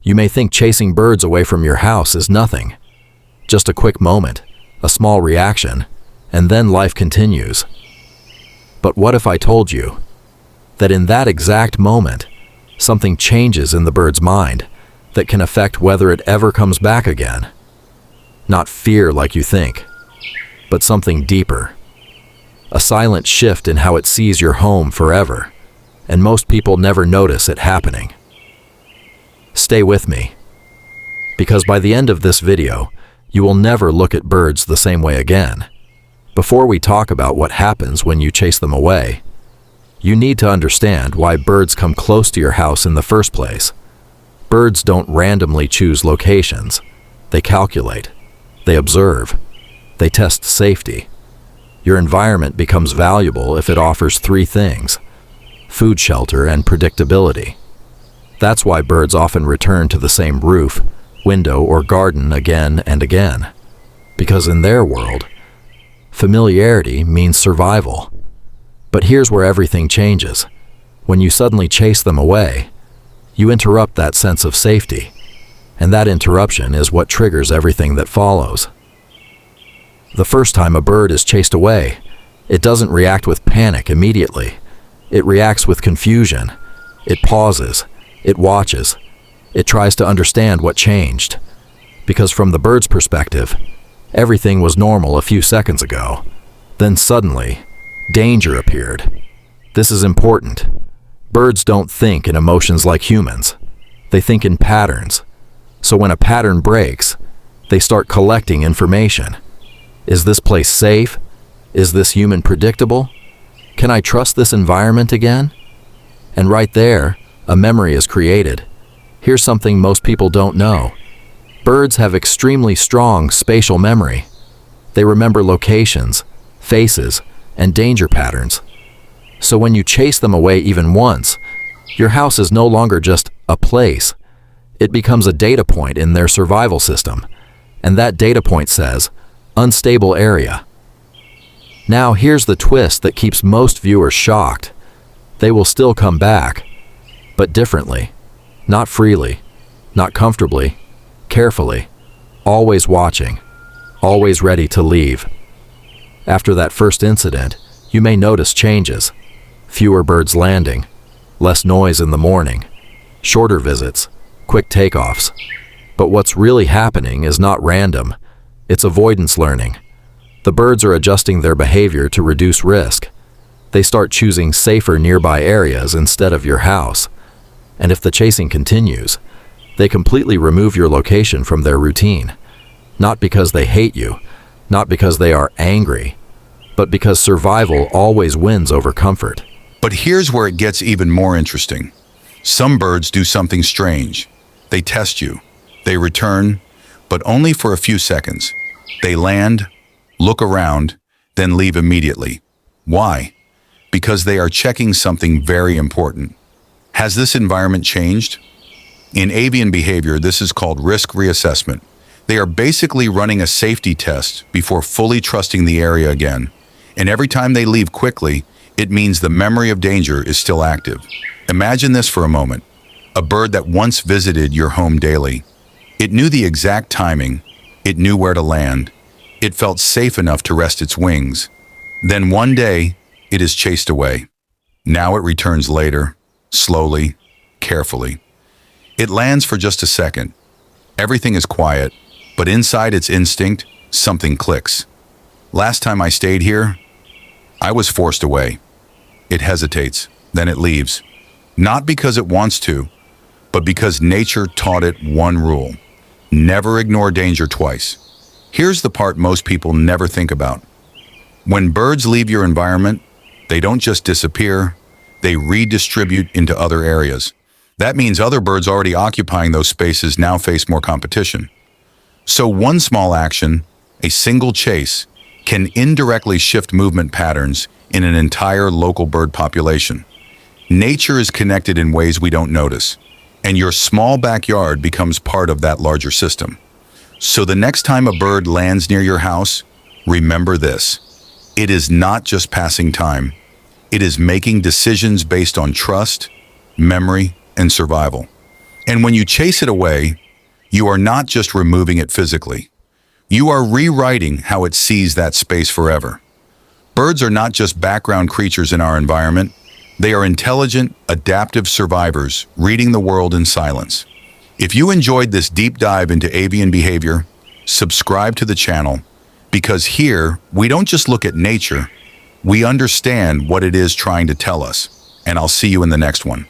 You may think chasing birds away from your house is nothing. Just a quick moment, a small reaction, and then life continues. But what if I told you that in that exact moment, something changes in the bird's mind that can affect whether it ever comes back again? Not fear like you think, but something deeper. A silent shift in how it sees your home forever, and most people never notice it happening. Stay with me, because by the end of this video, you will never look at birds the same way again. Before we talk about what happens when you chase them away, you need to understand why birds come close to your house in the first place. Birds don't randomly choose locations. They calculate. They observe. They test safety. Your environment becomes valuable if it offers three things: food, shelter, and predictability. That's why birds often return to the same roof, window, or garden again and again. Because in their world, familiarity means survival. But here's where everything changes. When you suddenly chase them away, you interrupt that sense of safety, and that interruption is what triggers everything that follows. The first time a bird is chased away, it doesn't react with panic immediately. It reacts with confusion. It pauses. It watches. It tries to understand what changed. Because from the bird's perspective, everything was normal a few seconds ago. Then suddenly, danger appeared. This is important. Birds don't think in emotions like humans. They think in patterns. So when a pattern breaks, they start collecting information. Is this place safe? Is this human predictable? Can I trust this environment again? And right there, a memory is created. Here's something most people don't know. Birds have extremely strong spatial memory. They remember locations, faces, and danger patterns. So when you chase them away even once, your house is no longer just a place. It becomes a data point in their survival system. And that data point says, unstable area. Now here's the twist that keeps most viewers shocked. They will still come back, but differently. Not freely, not comfortably, carefully, always watching, always ready to leave. After that first incident, you may notice changes. Fewer birds landing, less noise in the morning, shorter visits, quick takeoffs. But what's really happening is not random. It's avoidance learning. The birds are adjusting their behavior to reduce risk. They start choosing safer nearby areas instead of your house. And if the chasing continues, they completely remove your location from their routine. Not because they hate you, not because they are angry, but because survival always wins over comfort. But here's where it gets even more interesting. Some birds do something strange. They test you. They return, but only for a few seconds. They land, look around, then leave immediately. Why? Because they are checking something very important. Has this environment changed? In avian behavior, this is called risk reassessment. They are basically running a safety test before fully trusting the area again. And every time they leave quickly, it means the memory of danger is still active. Imagine this for a moment. A bird that once visited your home daily. It knew the exact timing. It knew where to land. It felt safe enough to rest its wings. Then one day, it is chased away. Now it returns later, slowly, carefully. It lands for just a second. Everything is quiet, but inside its instinct, something clicks. Last time I stayed here, I was forced away. It hesitates, then it leaves. Not because it wants to, but because nature taught it one rule: never ignore danger twice. Here's the part most people never think about. When birds leave your environment, they don't just disappear, they redistribute into other areas. That means other birds already occupying those spaces now face more competition. So one small action, a single chase, can indirectly shift movement patterns in an entire local bird population. Nature is connected in ways we don't notice, and your small backyard becomes part of that larger system. So the next time a bird lands near your house, remember this: it is not just passing time. It is making decisions based on trust, memory, and survival. And when you chase it away, you are not just removing it physically. You are rewriting how it sees that space forever. Birds are not just background creatures in our environment. They are intelligent, adaptive survivors, reading the world in silence. If you enjoyed this deep dive into avian behavior, subscribe to the channel, because here we don't just look at nature, we understand what it is trying to tell us. And I'll see you in the next one.